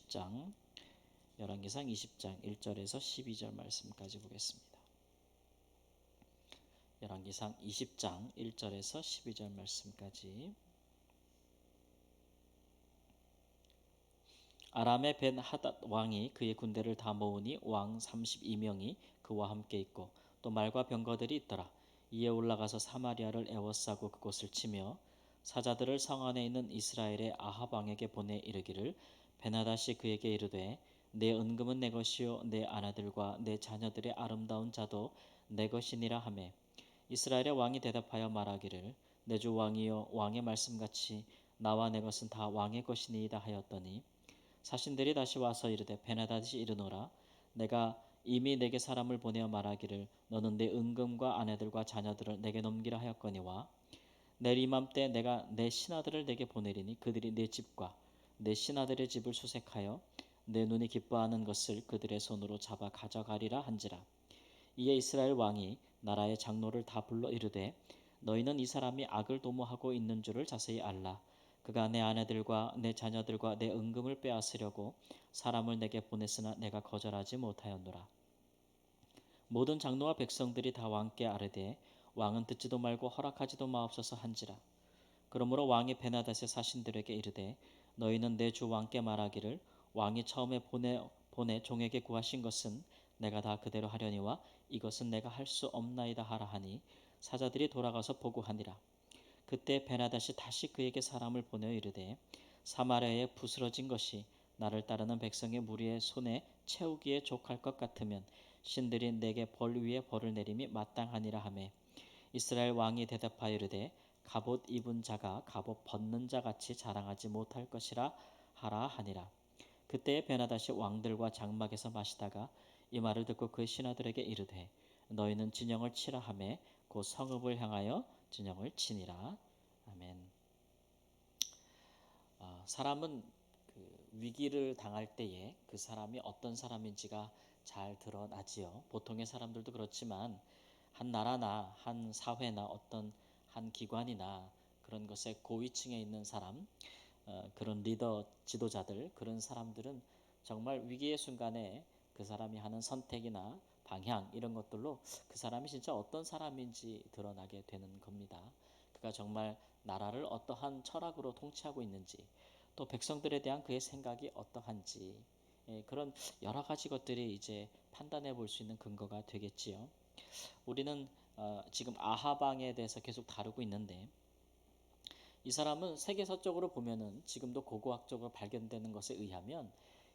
20장 열왕기상 20장 1절에서 12절 말씀까지 보겠습니다. 열왕기상 20장 1절에서 12절 말씀까지. 아람의 벤 하닷 왕이 그의 군대를 다 모으니 왕 32명이 그와 함께 있고 또 말과 병거들이 있더라. 이에 올라가서 사마리아를 에워싸고 그곳을 치며 사자들을 성 안에 있는 이스라엘의 아합 왕에게 보내 이르기를 베나닷이 그에게 이르되 내 은금은 내 것이요 내 아내들과 내 자녀들의 아름다운 자도 내 것이니라 하매 이스라엘의 왕이 대답하여 말하기를 내 주 왕이여 왕의 말씀같이 나와 내 것은 다 왕의 것이니이다 하였더니 사신들이 다시 와서 이르되 베나닷이 이르노라 내가 이미 내게 사람을 보내어 말하기를 너는 내 은금과 아내들과 자녀들을 내게 넘기라 하였거니와 내일 이맘때 내가 내 신하들을 내게 보내리니 그들이 내 집과 내 신하들의 집을 수색하여 내 눈이 기뻐하는 것을 그들의 손으로 잡아 가져가리라 한지라. 이에 이스라엘 왕이 나라의 장로를 다 불러 이르되 너희는 이 사람이 악을 도모하고 있는 줄을 자세히 알라. 그가 내 아내들과 내 자녀들과 내 은금을 빼앗으려고 사람을 내게 보냈으나 내가 거절하지 못하였노라. 모든 장로와 백성들이 다 왕께 아뢰되 왕은 듣지도 말고 허락하지도 마옵소서 한지라. 그러므로 왕이 베나닷의 사신들에게 이르되 너희는 내 주 왕께 말하기를 왕이 처음에 보내 종에게 구하신 것은 내가 다 그대로 하려니와 이것은 내가 할 수 없나이다 하라 하니 사자들이 돌아가서 보고하니라. 그때 베나닷이 다시 그에게 사람을 보내어 이르되 사마리아에 부스러진 것이 나를 따르는 백성의 무리의 손에 채우기에 족할 것 같으면 신들이 내게 벌 위에 벌을 내림이 마땅하니라 하매 이스라엘 왕이 대답하여 이르되 갑옷 입은 자가 갑옷 벗는 자 같이 자랑하지 못할 것이라 하라 하니라. 그때에 베나닷이 왕들과 장막에서 마시다가 이 말을 듣고 그 신하들에게 이르되 너희는 진영을 치라 하매 곧 성읍을 향하여 진영을 치니라. 아멘. 사람은 그 위기를 당할 때에 그 사람이 어떤 사람인지가 잘 드러나지요. 보통의 사람들도 그렇지만 한 나라나 한 사회나 어떤 한 기관이나 그런 것에 고위층에 있는 사람, 그런 리더 지도자들, 그런 사람들은 정말 위기의 순간에 그 사람이 하는 선택이나 방향 이런 것들로 그 사람이 진짜 어떤 사람인지 드러나게 되는 겁니다. 그가 정말 나라를 어떠한 철학으로 통치하고 있는지 또 백성들에 대한 그의 생각이 어떠한지 그런 여러 가지 것들이 이제 판단해 볼 수 있는 근거가 되겠지요. 우리는 지금 아합 왕에 대해서 계속 다루고 있는데 이 사람은 세계사적으로 보면은 지금도 고고학적으로 발견되는 것에 의하면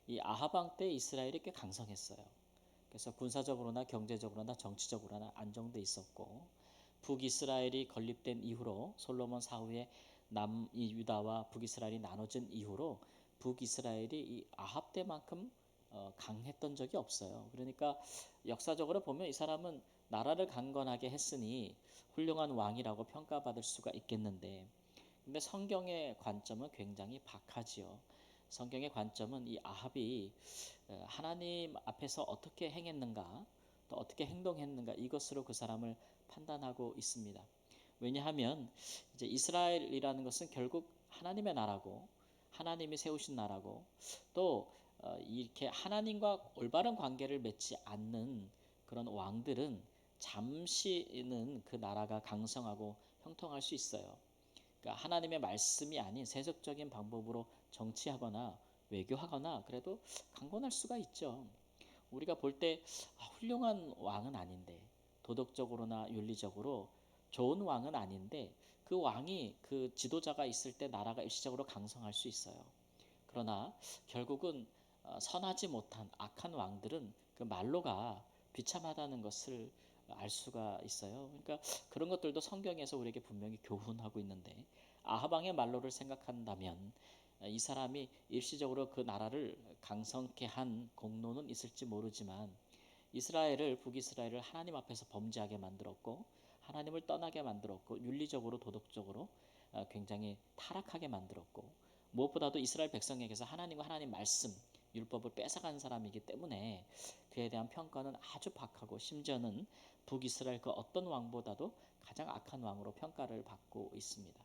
이 아합 왕 때 이스라엘이 꽤 강성했어요. 그래서 군사적으로나 경제적으로나 정치적으로나 안정돼 있었고 북이스라엘이 건립된 이후로 솔로몬 사후에 남이 유다와 북이스라엘이 나눠진 이후로 북이스라엘이 이 아합 때만큼 강했던 적이 없어요. 그러니까 역사적으로 보면 이 사람은 나라를 강건하게 했으니 훌륭한 왕이라고 평가받을 수가 있겠는데 근데 성경의 관점은 굉장히 박하지요. 성경의 관점은 이 아합이 하나님 앞에서 어떻게 행했는가 또 어떻게 행동했는가 이것으로 그 사람을 판단하고 있습니다. 왜냐하면 이제 이스라엘이라는 것은 결국 하나님의 나라고 하나님이 세우신 나라고 또 이렇게 하나님과 올바른 관계를 맺지 않는 그런 왕들은 잠시는 그 나라가 강성하고 형통할 수 있어요. 그러니까 하나님의 말씀이 아닌 세속적인 방법으로 정치하거나 외교하거나 그래도 강권할 수가 있죠. 우리가 볼 때 훌륭한 왕은 아닌데 도덕적으로나 윤리적으로 좋은 왕은 아닌데 그 왕이 그 지도자가 있을 때 나라가 일시적으로 강성할 수 있어요. 그러나 결국은 선하지 못한 악한 왕들은 그 말로가 비참하다는 것을 알 수가 있어요. 그러니까 그런 것들도 성경에서 우리에게 분명히 교훈하고 있는데 아합 왕의 말로를 생각한다면 이 사람이 일시적으로 그 나라를 강성케 한 공로는 있을지 모르지만 이스라엘을 북이스라엘을 하나님 앞에서 범죄하게 만들었고 하나님을 떠나게 만들었고 윤리적으로 도덕적으로 굉장히 타락하게 만들었고 무엇보다도 이스라엘 백성에게서 하나님과 하나님 말씀 율법을 뺏어간 사람이기 때문에 그에 대한 평가는 아주 박하고 심지어는 북이스라엘 그 어떤 왕보다도 가장 악한 왕으로 평가를 받고 있습니다.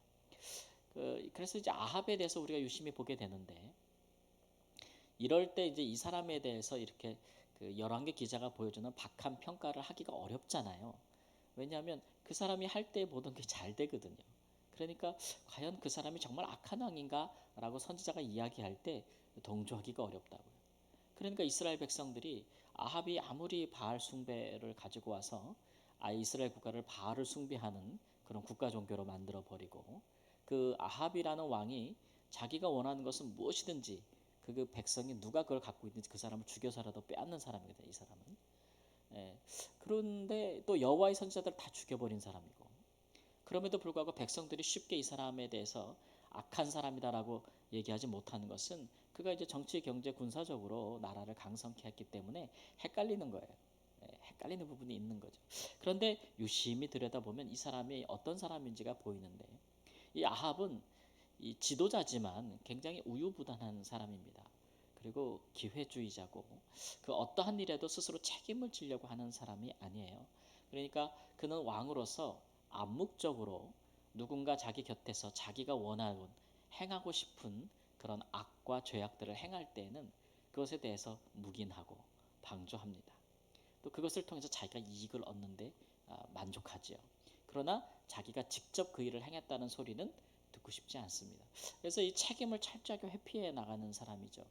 그래서 이제 아합에 대해서 우리가 유심히 보게 되는데 이럴 때 이제 이 사람에 대해서 이렇게 그 열왕기 기자가 보여주는 박한 평가를 하기가 어렵잖아요. 왜냐하면 그 사람이 할 때 모든 게 잘 되거든요. 그러니까 과연 그 사람이 정말 악한 왕인가라고 선지자가 이야기할 때 동조하기가 어렵다고요. 그러니까 이스라엘 백성들이 아합이 아무리 바알 숭배를 가지고 와서 이스라엘 국가를 바알을 숭배하는 그런 국가 종교로 만들어 버리고, 그 아합이라는 왕이 자기가 원하는 것은 무엇이든지 그 백성이 누가 그걸 갖고 있는지 그 사람을 죽여서라도 빼앗는 사람이거든요. 이 사람은. 예. 그런데 또 여호와의 선지자들 다 죽여버린 사람이고, 그럼에도 불구하고 백성들이 쉽게 이 사람에 대해서 악한 사람이다라고 얘기하지 못하는 것은 그가 이제 정치, 경제, 군사적으로 나라를 강성케 했기 때문에 헷갈리는 거예요. 헷갈리는 부분이 있는 거죠. 그런데 유심히 들여다보면 이 사람이 어떤 사람인지가 보이는데, 이 아합은 이 지도자지만 굉장히 우유부단한 사람입니다. 그리고 기회주의자고, 그 어떠한 일에도 스스로 책임을 지려고 하는 사람이 아니에요. 그러니까 그는 왕으로서 암묵적으로 누군가 자기 곁에서 자기가 원하는 행하고 싶은 그런 악과 죄악들을 행할 때에는 그것에 대해서 묵인하고 방조합니다. 또 그것을 통해서 자기가 이익을 얻는데 만족하지요. 그러나 자기가 직접 그 일을 행했다는 소리는 듣고 싶지 않습니다. 그래서 이 책임을 철저하게 회피해 나가는 사람이죠.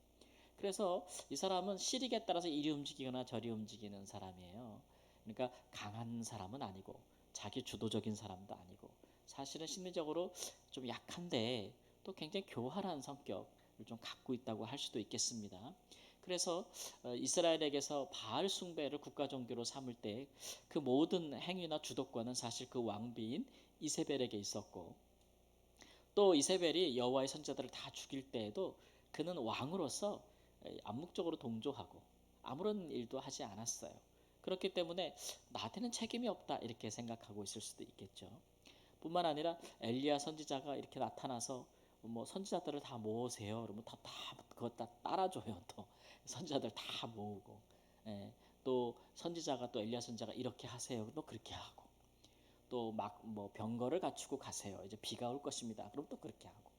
그래서 이 사람은 시력에 따라서 이리 움직이거나 저리 움직이는 사람이에요. 그러니까 강한 사람은 아니고 자기 주도적인 사람도 아니고, 사실은 심리적으로 좀 약한데 또 굉장히 교활한 성격을 좀 갖고 있다고 할 수도 있겠습니다. 그래서 이스라엘에게서 바알 숭배를 국가 종교로 삼을 때 그 모든 행위나 주도권은 사실 그 왕비인 이세벨에게 있었고, 또 이세벨이 여호와의 선지자들을 다 죽일 때에도 그는 왕으로서 암묵적으로 동조하고 아무런 일도 하지 않았어요. 그렇기 때문에 나한테는 책임이 없다 이렇게 생각하고 있을 수도 있겠죠. 뿐만 아니라 엘리야 선지자가 이렇게 나타나서 뭐 선지자들을 다 모으세요. 그러면 다 그거 다 따라줘요. 또 선지자들 다 모으고, 예, 또 선지자가 또 엘리야 선지자가 이렇게 하세요. 또 그렇게 하고, 또 막 뭐 병거를 갖추고 가세요. 이제 비가 올 것입니다. 그럼 또 그렇게 하고.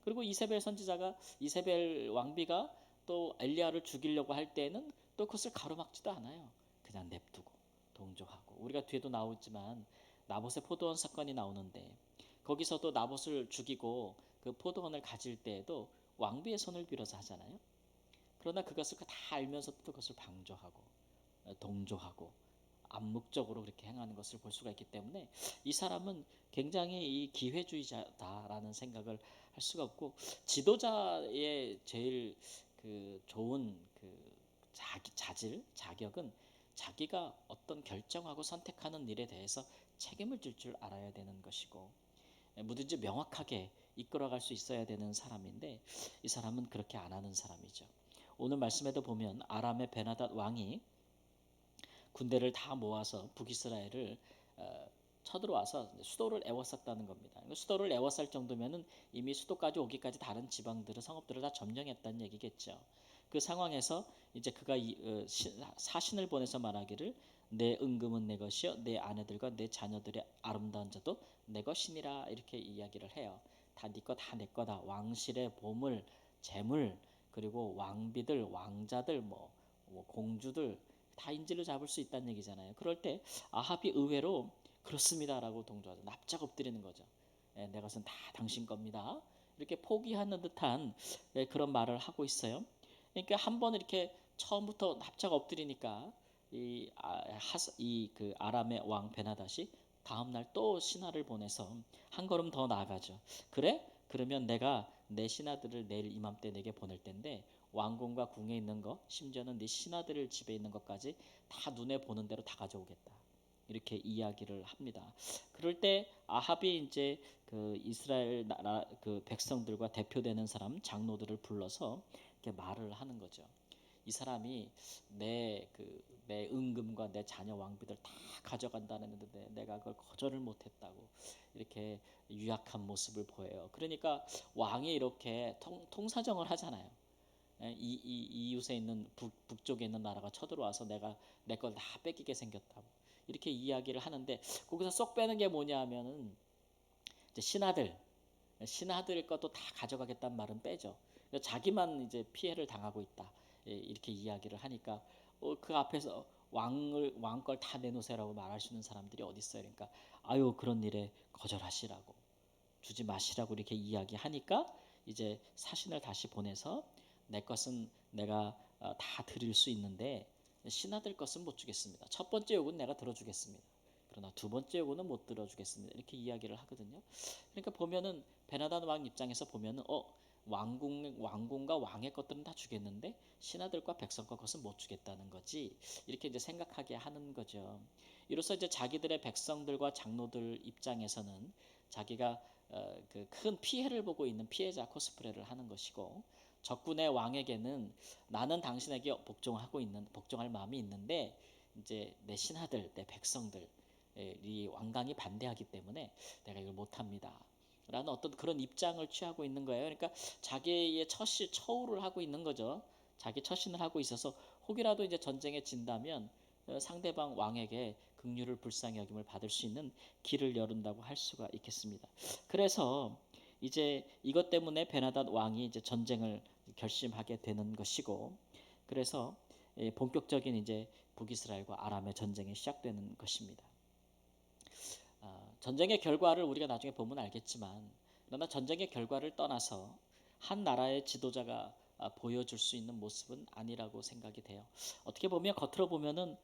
그리고 이세벨 선지자가 이세벨 왕비가 또 엘리야를 죽이려고 할 때는 또 그것을 가로막지도 않아요. 그냥 냅두고 동조하고. 우리가 뒤에도 나오지만 나봇의 포도원 사건이 나오는데 거기서도 나봇을 죽이고 그 포도원을 가질 때에도 왕비의 손을 빌어서 하잖아요. 그러나 그것을 다 알면서도 그것을 방조하고 동조하고 암묵적으로 그렇게 행하는 것을 볼 수가 있기 때문에 이 사람은 굉장히 이 기회주의자다라는 생각을 할 수가 없고, 지도자의 제일 그 좋은 그 자질 자격은 자기가 어떤 결정하고 선택하는 일에 대해서 책임을 질 줄 알아야 되는 것이고, 뭐든지 명확하게 이끌어갈 수 있어야 되는 사람인데 이 사람은 그렇게 안 하는 사람이죠. 오늘 말씀에도 보면 아람의 베나닷 왕이 군대를 다 모아서 북이스라엘을 쳐들어와서 수도를 에워쌌다는 겁니다. 수도를 에워쌀 정도면은 이미 수도까지 오기까지 다른 지방들을 성읍들을 다 점령했다는 얘기겠죠. 그 상황에서 이제 그가 사신을 보내서 말하기를 내 은금은 내 것이요 내 아내들과 내 자녀들의 아름다운 자도 내 것이니라 이렇게 이야기를 해요. 다 네 거 다 내 거다. 왕실의 보물, 재물, 그리고 왕비들, 왕자들, 뭐 공주들 다 인질로 잡을 수 있다는 얘기잖아요. 그럴 때 아합이 의외로 그렇습니다라고 동조하죠. 납작 엎드리는 거죠. 내 것은 다 당신 겁니다. 이렇게 포기하는 듯한 그런 말을 하고 있어요. 그러니까 한번 이렇게 처음부터 납작 엎드리니까 그 아람의 왕 베나닷이 다음 날 또 신하를 보내서 한 걸음 더 나아가죠. 그래? 그러면 내가 내 신하들을 내일 이맘때 내게 보낼 텐데 왕궁과 궁에 있는 거, 심지어는 네 신하들 집에 있는 것까지 다 눈에 보는 대로 다 가져오겠다. 이렇게 이야기를 합니다. 그럴 때 아합이 이제 그 이스라엘 나라 그 백성들과 대표되는 사람 장로들을 불러서 이렇게 말을 하는 거죠. 이 사람이 내 은금과 내 자녀 왕비들 다 가져간다는데 내가 그걸 거절을 못했다고 이렇게 유약한 모습을 보여요. 그러니까 왕이 이렇게 통사정을 하잖아요. 이웃에 있는 북쪽에 있는 나라가 쳐들어와서 내가 내 걸 다 뺏기게 생겼다고 이렇게 이야기를 하는데, 거기서 쏙 빼는 게 뭐냐면은 이제 신하들 것도 다 가져가겠다는 말은 빼죠. 자기만 이제 피해를 당하고 있다. 이렇게 이야기를 하니까 그 앞에서 왕걸 다 내놓으세요라고 말할 수 있는 사람들이 어디 있어요? 그러니까 아유 그런 일에 거절하시라고 주지 마시라고 이렇게 이야기하니까 이제 사신을 다시 보내서 내 것은 내가 다 드릴 수 있는데 신하들 것은 못 주겠습니다. 첫 번째 요구는 내가 들어주겠습니다. 그러나 두 번째 요구는 못 들어주겠습니다. 이렇게 이야기를 하거든요. 그러니까 보면은 베나단 왕 입장에서 보면은 왕궁과 왕의 것들은 다 주겠는데 신하들과 백성과 것은 못 주겠다는 거지. 이렇게 이제 생각하게 하는 거죠. 이로써 이제 자기들의 백성들과 장로들 입장에서는 자기가 그 큰 피해를 보고 있는 피해자 코스프레를 하는 것이고 적군의 왕에게는 나는 당신에게 복종할 마음이 있는데 이제 내 신하들, 내 백성들이 완강히 반대하기 때문에 내가 이걸 못합니다. 라는 어떤 그런 입장을 취하고 있는 거예요. 그러니까 자기의 처우를 하고 있는 거죠. 자기 처신을 하고 있어서 혹이라도 이제 전쟁에 진다면 상대방 왕에게 긍휼을 불쌍히 여김을 받을 수 있는 길을 열은다고 할 수가 있겠습니다. 그래서 이제 이것 때문에 베나닷 왕이 이제 전쟁을 결심하게 되는 것이고, 그래서 본격적인 이제 북이스라엘과 아람의 전쟁이 시작되는 것입니다. 전쟁의 결과를 우리가 나중에 보면 알겠지만, 그러나 전쟁의 결과를 떠나서 한 나라의 지도자가 보여줄 수 있는 모습은 아니라고 생각이 돼요. 어떻게 보면 겉으로 보면은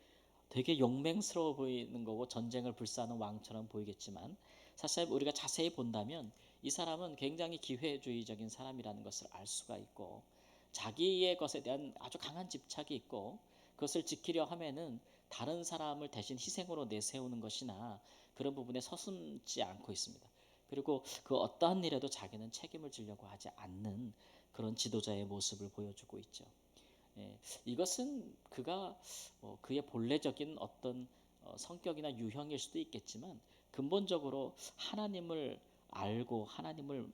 되게 용맹스러워 보이는 거고 전쟁을 불사하는 왕처럼 보이겠지만 사실 우리가 자세히 본다면 이 사람은 굉장히 기회주의적인 사람이라는 것을 알 수가 있고 자기의 것에 대한 아주 강한 집착이 있고 그것을 지키려 하면은 다른 사람을 대신 희생으로 내세우는 것이나 그런 부분에 서슴지 않고 있습니다. 그리고 그 어떠한 일에도 자기는 책임을 지려고 하지 않는 그런 지도자의 모습을 보여주고 있죠. 이것은 그가 그의 본래적인 어떤 성격이나 유형일 수도 있겠지만 근본적으로 하나님을 알고 하나님을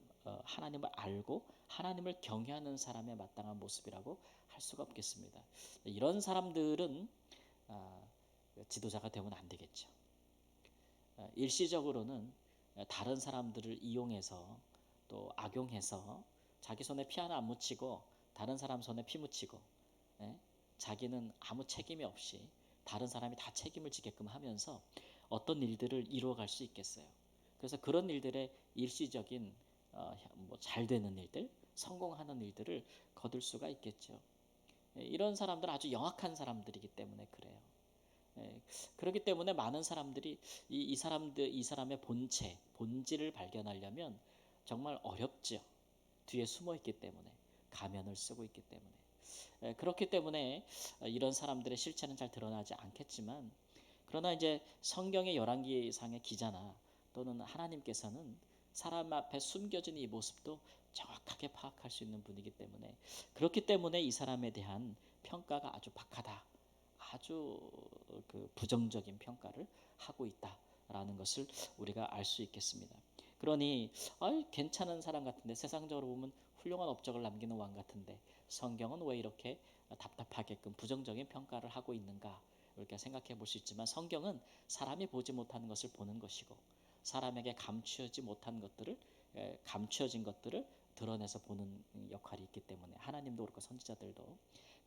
경외하는 사람의 마땅한 모습이라고 할 수가 없겠습니다. 이런 사람들은 지도자가 되면 안 되겠죠. 일시적으로는 다른 사람들을 이용해서 또 악용해서 자기 손에 피 하나 안 묻히고 다른 사람 손에 피 묻히고 자기는 아무 책임이 없이 다른 사람이 다 책임을 지게끔 하면서 어떤 일들을 이루어갈 수 있겠어요. 그래서 그런 일들의 일시적인 잘 되는 일들, 성공하는 일들을 거둘 수가 있겠죠. 이런 사람들은 아주 영악한 사람들이기 때문에 그래요. 그렇기 때문에 많은 사람들이 이 사람의 본질을 발견하려면 정말 어렵죠. 뒤에 숨어 있기 때문에 가면을 쓰고 있기 때문에 그렇기 때문에 이런 사람들의 실체는 잘 드러나지 않겠지만 그러나 이제 성경의 열왕기상의 기자나 또는 하나님께서는 사람 앞에 숨겨진 이 모습도 정확하게 파악할 수 있는 분이기 때문에 그렇기 때문에 이 사람에 대한 평가가 아주 박하다. 아주 그 부정적인 평가를 하고 있다라는 것을 우리가 알 수 있겠습니다. 그러니 괜찮은 사람 같은데 세상적으로 보면 훌륭한 업적을 남기는 왕 같은데 성경은 왜 이렇게 답답하게끔 부정적인 평가를 하고 있는가 이렇게 생각해 볼 수 있지만 성경은 사람이 보지 못하는 것을 보는 것이고 사람에게 감추어진 것들을 드러내서 보는 역할이 있기 때문에 하나님도 그렇고 선지자들도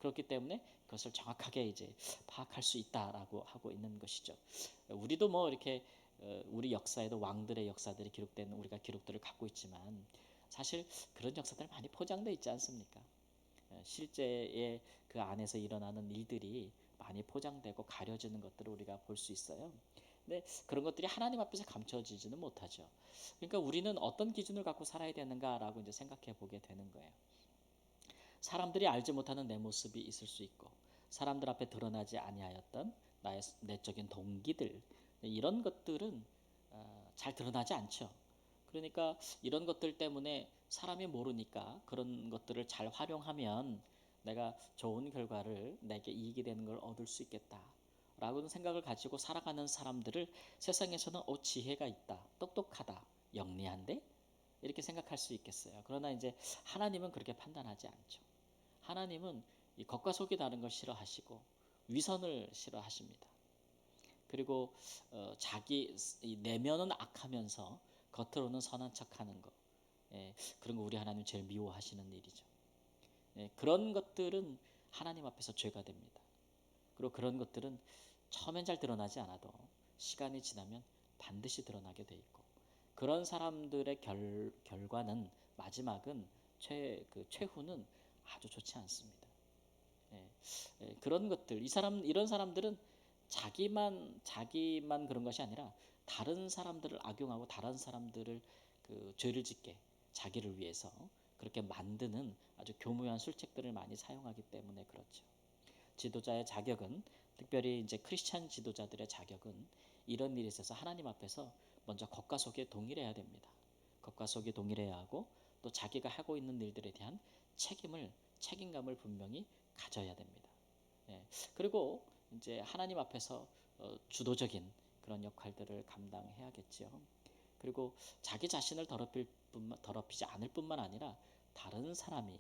그렇기 때문에 그것을 정확하게 이제 파악할 수 있다라고 하고 있는 것이죠. 우리도 뭐 이렇게 우리 역사에도 왕들의 역사들이 기록된 우리가 기록들을 갖고 있지만 사실 그런 역사들 많이 포장되어 있지 않습니까? 실제의 그 안에서 일어나는 일들이 많이 포장되고 가려지는 것들을 우리가 볼 수 있어요. 근데 그런 것들이 하나님 앞에서 감춰지지는 못하죠. 그러니까 우리는 어떤 기준을 갖고 살아야 되는가라고 이제 생각해 보게 되는 거예요. 사람들이 알지 못하는 내 모습이 있을 수 있고 사람들 앞에 드러나지 아니하였던 나의 내적인 동기들 이런 것들은 잘 드러나지 않죠. 그러니까 이런 것들 때문에 사람이 모르니까 그런 것들을 잘 활용하면 내가 좋은 결과를 내게 이익이 되는 걸 얻을 수 있겠다. 라고는 생각을 가지고 살아가는 사람들을 세상에서는 지혜가 있다, 똑똑하다, 영리한데 이렇게 생각할 수 있겠어요. 그러나 이제 하나님은 그렇게 판단하지 않죠. 하나님은 이 겉과 속이 다른 걸 싫어하시고 위선을 싫어하십니다. 그리고 자기 내면은 악하면서 겉으로는 선한 척하는 거, 그런 거 우리 하나님 제일 미워하시는 일이죠. 그런 것들은 하나님 앞에서 죄가 됩니다. 그리고 그런 것들은 처음엔 잘 드러나지 않아도 시간이 지나면 반드시 드러나게 돼 있고, 그런 사람들의 결과는, 마지막은, 최후는 아주 좋지 않습니다. 예, 그런 것들, 이런 사람들은 자기만 그런 것이 아니라 다른 사람들을 악용하고 다른 사람들을 죄를 짓게 자기를 위해서 그렇게 만드는 아주 교묘한 술책들을 많이 사용하기 때문에 그렇죠. 지도자의 자격은, 특별히 이제 크리스찬 지도자들의 자격은, 이런 일에 있어서 하나님 앞에서 먼저 겉과 속이 동일해야 됩니다. 겉과 속이 동일해야 하고, 또 자기가 하고 있는 일들에 대한 책임감을 분명히 가져야 됩니다. 예. 그리고 이제 하나님 앞에서 주도적인 그런 역할들을 감당해야겠죠. 그리고 자기 자신을 더럽히지 않을 뿐만 아니라 다른 사람이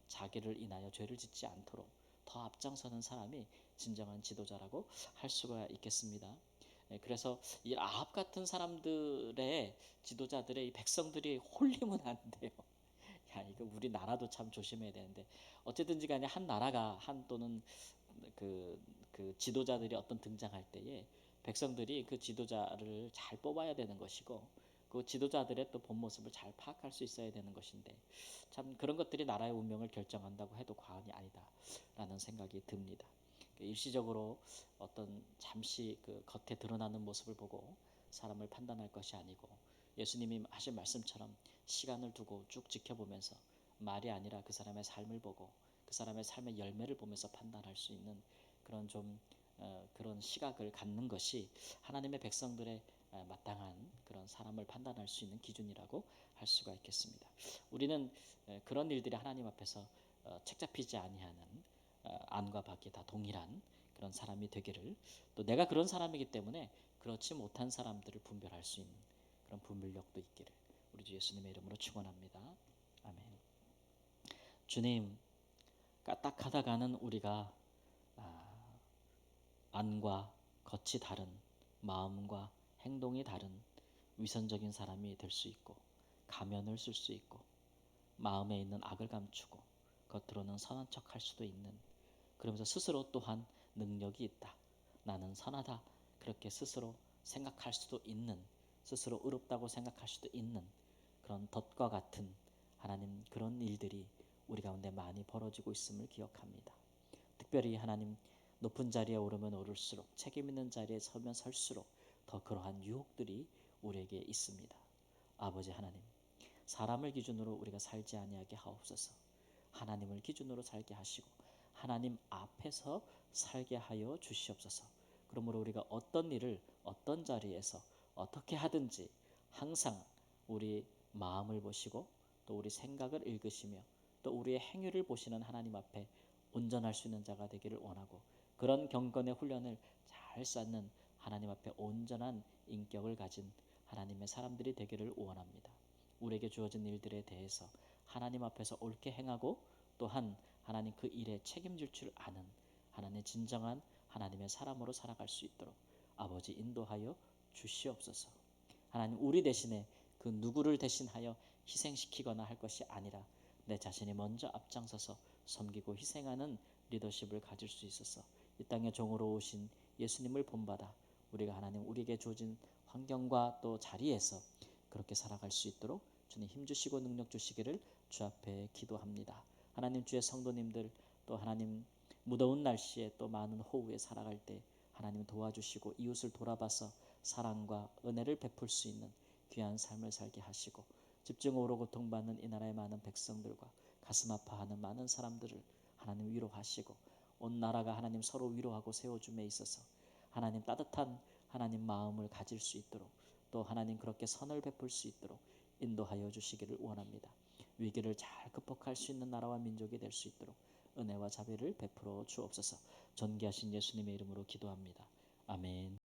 자기를 인하여 죄를 짓지 않도록 더 앞장서는 사람이 진정한 지도자라고 할 수가 있겠습니다. 그래서 이 아합 같은 사람들의, 지도자들의, 이 백성들이 홀리면 안 돼요. 야, 이거 우리나라도 참 조심해야 되는데, 어쨌든지 간에 한 나라가 또는 그, 그 지도자들이 어떤 등장할 때에 백성들이 그 지도자를 잘 뽑아야 되는 것이고, 그 지도자들의 또 본 모습을 잘 파악할 수 있어야 되는 것인데, 참 그런 것들이 나라의 운명을 결정한다고 해도 과언이 아니다라는 생각이 듭니다. 일시적으로 어떤 잠시 그 겉에 드러나는 모습을 보고 사람을 판단할 것이 아니고, 예수님이 하신 말씀처럼 시간을 두고 쭉 지켜보면서, 말이 아니라 그 사람의 삶을 보고 그 사람의 삶의 열매를 보면서 판단할 수 있는 그런 그런 시각을 갖는 것이 하나님의 백성들의 마땅한 그런 사람을 판단할 수 있는 기준이라고 할 수가 있겠습니다. 우리는 그런 일들이 하나님 앞에서 책 잡히지 아니하는, 안과 밖이 다 동일한 그런 사람이 되기를, 또 내가 그런 사람이기 때문에 그렇지 못한 사람들을 분별할 수 있는 그런 분별력도 있기를 우리 주 예수님의 이름으로 축원합니다. 아멘. 주님, 까딱하다가는 우리가 안과 겉이 다른, 마음과 행동이 다른 위선적인 사람이 될 수 있고, 가면을 쓸 수 있고, 마음에 있는 악을 감추고 겉으로는 선한 척할 수도 있는, 그러면서 스스로 또한 능력이 있다, 나는 선하다, 그렇게 스스로 생각할 수도 있는, 스스로 의롭다고 생각할 수도 있는 그런 덫과 같은, 하나님, 그런 일들이 우리 가운데 많이 벌어지고 있음을 기억합니다. 특별히 하나님, 높은 자리에 오르면 오를수록, 책임 있는 자리에 서면 설수록 더 그러한 유혹들이 우리에게 있습니다. 아버지 하나님, 사람을 기준으로 우리가 살지 아니하게 하옵소서. 하나님을 기준으로 살게 하시고 하나님 앞에서 살게 하여 주시옵소서. 그러므로 우리가 어떤 일을 어떤 자리에서 어떻게 하든지 항상 우리 마음을 보시고 또 우리 생각을 읽으시며 또 우리의 행위를 보시는 하나님 앞에 온전할 수 있는 자가 되기를 원하고, 그런 경건의 훈련을 잘 쌓는 하나님 앞에 온전한 인격을 가진 하나님의 사람들이 되기를 원합니다. 우리에게 주어진 일들에 대해서 하나님 앞에서 옳게 행하고, 또한 하나님 그 일에 책임질 줄 아는 하나님의 진정한 하나님의 사람으로 살아갈 수 있도록 아버지 인도하여 주시옵소서. 하나님, 우리 대신에 그 누구를 대신하여 희생시키거나 할 것이 아니라 내 자신이 먼저 앞장서서 섬기고 희생하는 리더십을 가질 수 있어서 이 땅에 종으로 오신 예수님을 본받아 우리가 하나님, 우리에게 주어진 환경과 또 자리에서 그렇게 살아갈 수 있도록 주님 힘주시고 능력 주시기를 주 앞에 기도합니다. 하나님, 주의 성도님들, 또 하나님 무더운 날씨에 또 많은 호우에 살아갈 때 하나님 도와주시고 이웃을 돌아봐서 사랑과 은혜를 베풀 수 있는 귀한 삶을 살게 하시고, 집중호우로 고통받는 이 나라의 많은 백성들과 가슴 아파하는 많은 사람들을 하나님 위로하시고, 온 나라가 하나님 서로 위로하고 세워줌에 있어서 하나님 따뜻한 하나님 마음을 가질 수 있도록, 또 하나님 그렇게 선을 베풀 수 있도록 인도하여 주시기를 원합니다. 위기를 잘 극복할 수 있는 나라와 민족이 될 수 있도록 은혜와 자비를 베풀어 주옵소서. 존귀하신 예수님의 이름으로 기도합니다. 아멘.